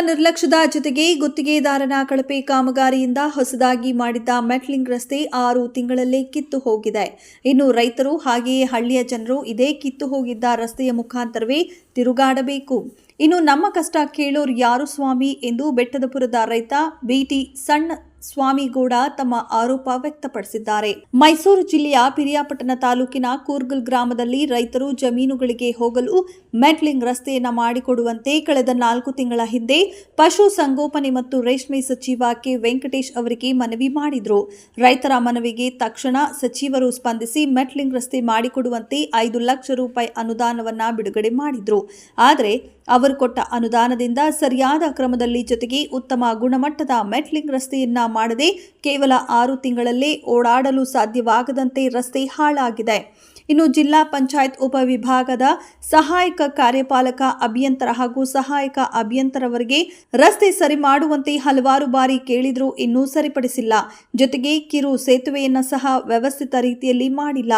ನಿರ್ಲಕ್ಷ್ಯದ ಜೊತೆಗೆ ಗುತ್ತಿಗೆದಾರನ ಕಳಪೆ ಕಾಮಗಾರಿಯಿಂದ ಹೊಸದಾಗಿ ಮಾಡಿದ್ದ ಮೆಟ್ಲಿಂಗ್ ರಸ್ತೆ 6 ತಿಂಗಳಲ್ಲೇ ಕಿತ್ತು ಹೋಗಿದೆ. ಇನ್ನು ರೈತರು ಹಾಗೆಯೇ ಹಳ್ಳಿಯ ಜನರು ಇದೇ ಕಿತ್ತು ಹೋಗಿದ್ದ ರಸ್ತೆಯ ಮುಖಾಂತರವೇ ತಿರುಗಾಡಬೇಕು. ಇನ್ನು ನಮ್ಮ ಕಷ್ಟ ಕೇಳೋರು ಯಾರು ಸ್ವಾಮಿ ಎಂದು ಬೆಟ್ಟದಪುರದ ರೈತ ಬಿಟಿ ಸಣ್ಣ ಸ್ವಾಮಿಗೌಡ ತಮ್ಮ ಆರೋಪ ವ್ಯಕ್ತಪಡಿಸಿದ್ದಾರೆ. ಮೈಸೂರು ಜಿಲ್ಲೆಯ ಪಿರಿಯಾಪಟ್ಟಣ ತಾಲೂಕಿನ ಕೂರ್ಗಲ್ ಗ್ರಾಮದಲ್ಲಿ ರೈತರು ಜಮೀನುಗಳಿಗೆ ಹೋಗಲು ಮೆಟ್ಲಿಂಗ್ ರಸ್ತೆಯನ್ನು ಮಾಡಿಕೊಡುವಂತೆ ಕಳೆದ 4 ತಿಂಗಳ ಹಿಂದೆ ಪಶು ಸಂಗೋಪನೆ ಮತ್ತು ರೇಷ್ಮೆ ಸಚಿವ ಕೆ ವೆಂಕಟೇಶ್ ಅವರಿಗೆ ಮನವಿ ಮಾಡಿದ್ರು. ರೈತರ ಮನವಿಗೆ ತಕ್ಷಣ ಸಚಿವರು ಸ್ಪಂದಿಸಿ ಮೆಟ್ಲಿಂಗ್ ರಸ್ತೆ ಮಾಡಿಕೊಡುವಂತೆ 5 ಲಕ್ಷ ರೂಪಾಯಿ ಅನುದಾನವನ್ನ ಬಿಡುಗಡೆ ಮಾಡಿದ್ರು. ಆದರೆ ಅವರು ಕೊಟ್ಟ ಅನುದಾನದಿಂದ ಸರಿಯಾದ ಕ್ರಮದಲ್ಲಿ ಜೊತೆಗೆ ಉತ್ತಮ ಗುಣಮಟ್ಟದ ಮೆಟ್ಲಿಂಗ್ ರಸ್ತೆಯನ್ನ ಮಾಡದೆ ಕೇವಲ 6 ತಿಂಗಳಲ್ಲೇ ಓಡಾಡಲು ಸಾಧ್ಯವಾಗದಂತೆ ರಸ್ತೆ ಹಾಳಾಗಿದೆ. ಇನ್ನು ಜಿಲ್ಲಾ ಪಂಚಾಯತ್ ಉಪವಿಭಾಗದ ಸಹಾಯಕ ಕಾರ್ಯಪಾಲಕ ಅಭಿಯಂತರ ಹಾಗೂ ಸಹಾಯಕ ಅಭಿಯಂತರವರಿಗೆ ರಸ್ತೆ ಸರಿ ಮಾಡುವಂತೆ ಹಲವಾರು ಬಾರಿ ಕೇಳಿದ್ರೂ ಇನ್ನೂ ಸರಿಪಡಿಸಿಲ್ಲ. ಜೊತೆಗೆ ಕಿರು ಸೇತುವೆಯನ್ನ ಸಹ ವ್ಯವಸ್ಥಿತ ರೀತಿಯಲ್ಲಿ ಮಾಡಿಲ್ಲ.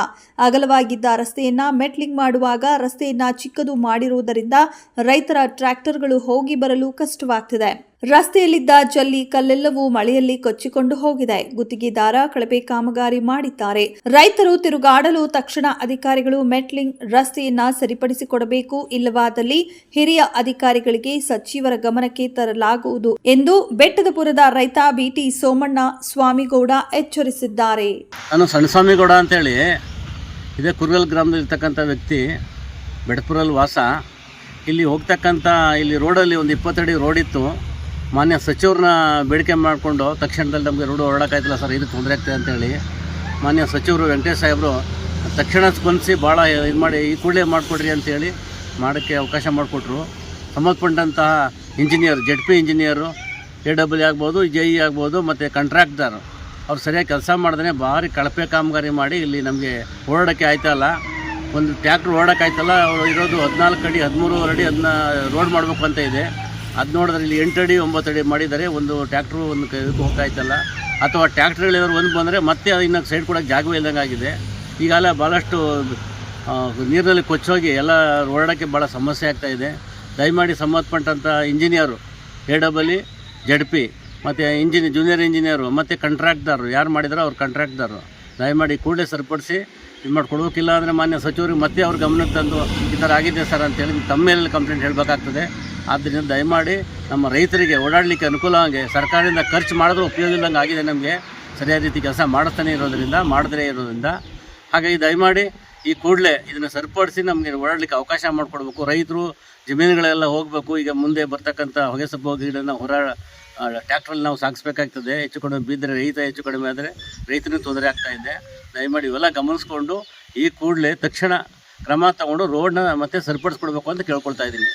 ಅಗಲವಾಗಿದ್ದ ರಸ್ತೆಯನ್ನ ಮೆಟ್ಲಿಂಗ್ ಮಾಡುವಾಗ ರಸ್ತೆಯನ್ನ ಚಿಕ್ಕದು ಮಾಡಿರುವುದರಿಂದ ರೈತರ ಟ್ರ್ಯಾಕ್ಟರ್ಗಳು ಹೋಗಿ ಬರಲು ಕಷ್ಟವಾಗ್ತಿದೆ. ರಸ್ತೆಯಲ್ಲಿದ್ದ ಜಲ್ಲಿ ಕಲ್ಲೆಲ್ಲವೂ ಮಳೆಯಲ್ಲಿ ಕೊಚ್ಚಿಕೊಂಡು ಹೋಗಿದೆ. ಗುತ್ತಿಗೆದಾರ ಕಳಪೆ ಕಾಮಗಾರಿ ಮಾಡಿದ್ದಾರೆ. ರೈತರು ತಿರುಗಾಡಲು ತಕ್ಷಣ ಅಧಿಕಾರಿಗಳು ಮೆಟ್ಲಿಂಗ್ ರಸ್ತೆಯನ್ನ ಸರಿಪಡಿಸಿಕೊಡಬೇಕು. ಇಲ್ಲವಾದಲ್ಲಿ ಹಿರಿಯ ಅಧಿಕಾರಿಗಳಿಗೆ ಸಚಿವರ ಗಮನಕ್ಕೆ ತರಲಾಗುವುದು ಎಂದು ಬೆಟ್ಟದಪುರದ ರೈತ ಬಿಟಿ ಸೋಮಣ್ಣ ಸ್ವಾಮಿಗೌಡ ಎಚ್ಚರಿಸಿದ್ದಾರೆ. ನಾನು ಸಣ್ಣ ಸ್ವಾಮಿಗೌಡ ಅಂತೇಳಿ ಇದೇ ಕುರ್ಗಲ್ ಗ್ರಾಮದಲ್ಲಿರ್ತಕ್ಕಂಥ ವ್ಯಕ್ತಿ, ಬೆಟ್ಟಪುರಲ್ಲಿ ವಾಸ. ಇಲ್ಲಿ ಹೋಗ್ತಕ್ಕಂಥ ಇಲ್ಲಿ ರೋಡಲ್ಲಿ ಒಂದು 20 ಅಡಿ ರೋಡ್ ಇತ್ತು. ಮಾನ್ಯ ಸಚಿವರನ್ನ ಬೇಡಿಕೆ ಮಾಡಿಕೊಂಡು ತಕ್ಷಣದಲ್ಲಿ ನಮಗೆ ರೋಡು ಹೊರಡೋಕ್ಕಾಯ್ತಲ್ಲ ಸರ್, ಇದು ತೊಂದರೆ ಆಗ್ತದೆ ಅಂತೇಳಿ ಮಾನ್ಯ ಸಚಿವರು ವೆಂಕಟೇಶ್ ಸಾಹೇಬರು ತಕ್ಷಣ ಸ್ಪಂದಿಸಿ ಭಾಳ ಇದು ಮಾಡಿ ಈ ಕೂಡಲೇ ಮಾಡಿಕೊಡ್ರಿ ಅಂತೇಳಿ ಮಾಡೋಕ್ಕೆ ಅವಕಾಶ ಮಾಡಿಕೊಟ್ರು. ಸಂಬಂಧಪಟ್ಟಂತಹ ಇಂಜಿನಿಯರ್, ZP ಇಂಜಿನಿಯರು, AW ಆಗ್ಬೋದು, JE ಆಗ್ಬೋದು ಮತ್ತು ಕಾಂಟ್ರಾಕ್ಟರ್ ಅವ್ರು ಸರಿಯಾಗಿ ಕೆಲಸ ಮಾಡಿದ್ರೆ ಭಾರಿ ಕಳಪೆ ಕಾಮಗಾರಿ ಮಾಡಿ ಇಲ್ಲಿ ನಮಗೆ ಓಡಾಡೋಕ್ಕೆ ಆಯ್ತಲ್ಲ. ಒಂದು ಟ್ಯಾಕ್ಟ್ರ್ ಓಡೋಕ್ಕಾಯ್ತಲ್ಲ. ಅವರು ಇರೋದು 14 ಅಡಿ 13 ಅಡಿ ಅದನ್ನ ರೋಡ್ ಮಾಡಬೇಕು ಅಂತ ಇದೆ. ಅದು ನೋಡಿದ್ರೆ ಇಲ್ಲಿ 8 ಅಡಿ 9 ಅಡಿ ಮಾಡಿದ್ದಾರೆ. ಒಂದು ಟ್ಯಾಕ್ಟ್ರು ಒಂದು ಹೋಗ್ತಾಯ್ತಲ್ಲ. ಅಥವಾ ಟ್ಯಾಕ್ಟ್ರ್ಗಳಿವರು ಒಂದು ಬಂದರೆ ಮತ್ತೆ ಇನ್ನು ಸೈಡ್ ಕೊಡೋಕ್ಕೆ ಜಾಗವೇ ಇಲ್ದಂಗೆ ಆಗಿದೆ. ಈಗಾಗಲೇ ಭಾಳಷ್ಟು ನೀರಿನಲ್ಲಿ ಕೊಚ್ಚೋಗಿ ಎಲ್ಲ ಓಡಾಡೋಕ್ಕೆ ಭಾಳ ಸಮಸ್ಯೆ ಆಗ್ತಾಯಿದೆ. ದಯಮಾಡಿ ಸಂಬಂಧಪಟ್ಟಂಥ ಇಂಜಿನಿಯರು, AW, ZP ಮತ್ತು ಜೂನಿಯರ್ ಇಂಜಿನಿಯರು ಮತ್ತು ಕಾಂಟ್ರಾಕ್ಟರು ಯಾರು ಮಾಡಿದಾರೋ ಅವ್ರು ಕಾಂಟ್ರಾಕ್ಟರು ದಯಮಾಡಿ ಕೂಡಲೇ ಸರಿಪಡಿಸಿ ಇದು ಮಾಡಿಕೊಡ್ಬೇಕಿಲ್ಲ ಅಂದರೆ ಮಾನ್ಯ ಸಚಿವರಿಗೆ ಮತ್ತೆ ಅವ್ರ ಗಮನಕ್ಕೆ ತಂದು ಈ ಥರ ಆಗಿದೆ ಸರ್ ಅಂತೇಳಿ ತಮ್ಮ ಮೇಲೆ ಕಂಪ್ಲೇಂಟ್ ಹೇಳಬೇಕಾಗ್ತದೆ. ಆದ್ದರಿಂದ ದಯಮಾಡಿ ನಮ್ಮ ರೈತರಿಗೆ ಓಡಾಡಲಿಕ್ಕೆ ಅನುಕೂಲ ಆಗಿ ಸರ್ಕಾರದಿಂದ ಖರ್ಚು ಮಾಡಿದ್ರೂ ಉಪಯೋಗ ಇಲ್ಲದಂಗೆ ಆಗಿದೆ. ನಮಗೆ ಸರಿಯಾದ ರೀತಿ ಕೆಲಸ ಮಾಡದೇ ಇರೋದ್ರಿಂದ ಹಾಗಾಗಿ ದಯಮಾಡಿ ಈ ಕೂಡಲೇ ಇದನ್ನು ಸರಿಪಡಿಸಿ ನಮಗೆ ಓಡಾಡಲಿಕ್ಕೆ ಅವಕಾಶ ಮಾಡಿಕೊಡ್ಬೇಕು. ರೈತರು ಜಮೀನುಗಳೆಲ್ಲ ಹೋಗಬೇಕು. ಈಗ ಮುಂದೆ ಬರ್ತಕ್ಕಂಥ ಹೊಗೆಸೊಪ್ಪು ಗಿಡನ ಟ್ಯಾಕ್ಟ್ರಲ್ಲಿ ನಾವು ಸಾಗಿಸ್ಬೇಕಾಗ್ತದೆ. ಹೆಚ್ಚು ಕಡಿಮೆ ಬಿದ್ದರೆ ಹೆಚ್ಚು ಕಡಿಮೆ ಆದರೆ ರೈತನಿಗೆ ತೊಂದರೆ ಆಗ್ತಾಯಿದೆ. ದಯಮಾಡಿ ಇವೆಲ್ಲ ಗಮನಿಸ್ಕೊಂಡು ಈ ಕೂಡಲೇ ತಕ್ಷಣ ಕ್ರಮ ತಗೊಂಡು ರೋಡ್ನ ಮತ್ತೆ ಸರಿಪಡಿಸ್ಕೊಡ್ಬೇಕು ಅಂತ ಕೇಳ್ಕೊಳ್ತಾ ಇದ್ದೀನಿ.